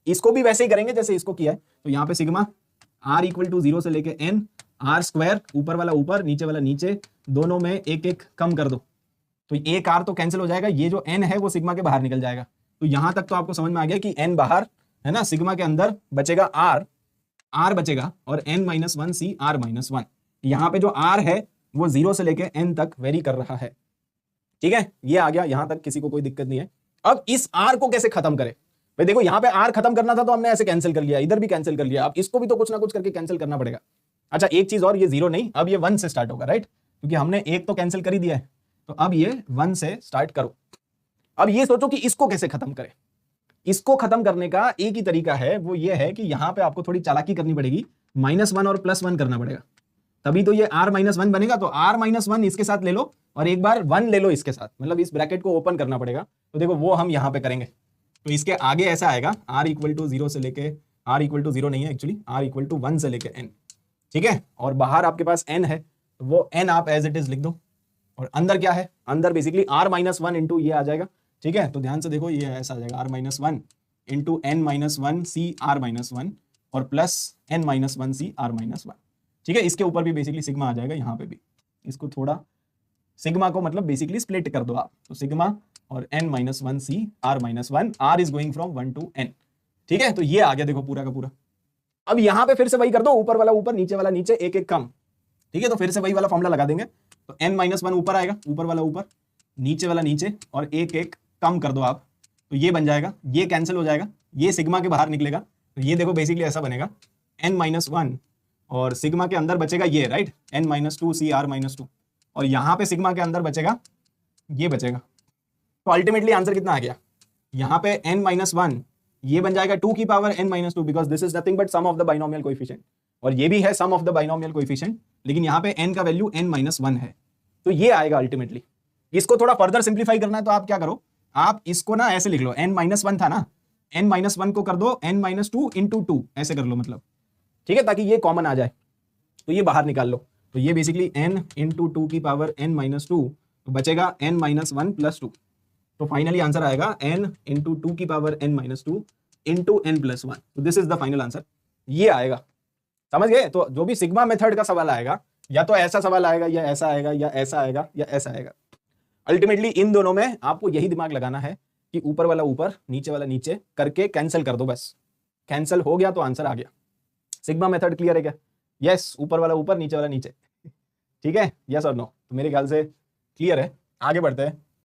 इसको भी वैसे ही करेंगे जैसे इसको किया है। तो यहाँ पे सिग्मा r इक्वल टू 0 से लेके n, r स्क्वायर ऊपर वाला ऊपर नीचे वाला नीचे, दोनों में एक एक कम कर दो तो एक r तो कैंसिल हो जाएगा, ये जो n है वो सिग्मा के बाहर निकल जाएगा। तो यहां तक तो आपको समझ में आ गया कि n बाहर है ना, सिग्मा के अंदर बचेगा r बचेगा और n माइनस वन सी r माइनस वन। यहाँ पे जो r है वो 0 से लेके n तक वेरी कर रहा है। ठीक है, ये आ गया, यहां तक किसी को कोई दिक्कत नहीं है। अब इस r को कैसे खत्म करें भाई, देखो यहाँ पे r खत्म करना था तो हमने ऐसे कैंसिल कर लिया, इधर भी कैंसिल कर लिया, अब इसको भी तो कुछ ना कुछ करके कैंसिल करना पड़ेगा। अच्छा एक चीज और, ये 0 नहीं, अब ये 1 से स्टार्ट होगा, राइट, क्योंकि हमने एक तो कैंसिल कर ही दिया है, तो अब ये 1 से स्टार्ट करो। अब ये सोचो कि इसको कैसे खत्म करें। इसको खत्म करने का एक ही तरीका है, वो ये है कि यहां पे आपको थोड़ी चालाकी करनी पड़ेगी, -1 और +1 करना पड़ेगा, तभी तो ये r-1 बनेगा। तो r-1 इसके साथ ले लो और एक बार 1 ले लो इसके साथ, मतलब इस ब्रैकेट को ओपन करना पड़ेगा। तो देखो वो हम यहां पे करेंगे, तो इसके आगे ऐसा आएगा r इक्वल टू 0 से लेके, r इक्वल टू 0 नहीं है एक्चुअली, r इक्वल टू 1 से लेके n, ठीक है, और बाहर आपके पास n है तो वो n आप एज इट इज लिख दो, और अंदर क्या है, अंदर बेसिकली r-1 इंटू ये आ जाएगा। ठीक है, तो ध्यान से देखो ये ऐसा आ जाएगा r-1 into n-1 c r-1 और प्लस n-1 c r-1। ठीक है, इसके ऊपर भी बेसिकली सिग्मा आ जाएगा, यहाँ पे भी इसको थोड़ा सिग्मा को मतलब बेसिकली स्प्लिट कर दो आप, तो सिग्मा और n-1 c r-1, r is going from 1 to n। ठीक है, तो ये आ गया देखो पूरा का पूरा। अब यहां पे फिर से वही कर दो, ऊपर वाला ऊपर नीचे वाला नीचे, एक एक कम। ठीक है, तो फिर से वही वाला फॉर्मूला लगा देंगे, तो n-1 ऊपर आएगा, ऊपर वाला ऊपर नीचे वाला नीचे, और एक एक कम कर दो आप, तो ये बन जाएगा, ये कैंसिल हो जाएगा, ये सिग्मा के बाहर निकलेगा, तो ये देखो बेसिकली ऐसा बनेगा n-1 और सिग्मा के अंदर बचेगा ये, राइट, n-2 c r-2, और यहां पे सिग्मा के अंदर बचेगा ये बचेगा। तो अल्टीमेटली आंसर कितना आ गया, यहां पे n-1 ये बन जाएगा 2 की power n-2, because this is nothing but sum of the binomial coefficient, और ये भी है sum of the binomial coefficient, लेकिन यहां पे n का वैल्यू n-1 है, तो ये आएगा अल्टीमेटली। इसको थोड़ा फर्दर सिंप्लीफाई करना है तो आप क्या करो, आप इसको ना ऐसे लिख लो, n-1 था ना, n-1 को कर दो n-2 इंटू 2, ऐसे कर लो मतलब, ठीक है, ताकि ये कॉमन आ जाए, तो ये बाहर निकाल लो, तो ये बेसिकली n इंटू 2 की पावर n-2, तो बचेगा n-1 प्लस 2, तो फाइनली आंसर आएगा n इंटू 2 की पावर n-2 इंटू n+1, तो this is the final answer, ये आएगा। समझ गए? तो जो भी सिग्मा मेथड का सवाल आएगा, या तो ऐसा सवाल आएगा, या ऐसा आएगा, या ऐसा आएगा, या ऐसा आएगा, अल्टीमेटली इन दोनों में आपको यही दिमाग लगाना है कि ऊपर वाला ऊपर नीचे वाला नीचे करके कैंसिल कर दो, बस कैंसिल हो गया तो आंसर आ गया। सिग्मा मेथड क्लियर है क्या? यस, ऊपर वाला ऊपर नीचे वाला नीचे, ठीक है, यस और नो? तो मेरे ख्याल से क्लियर है, आगे बढ़ते हैं।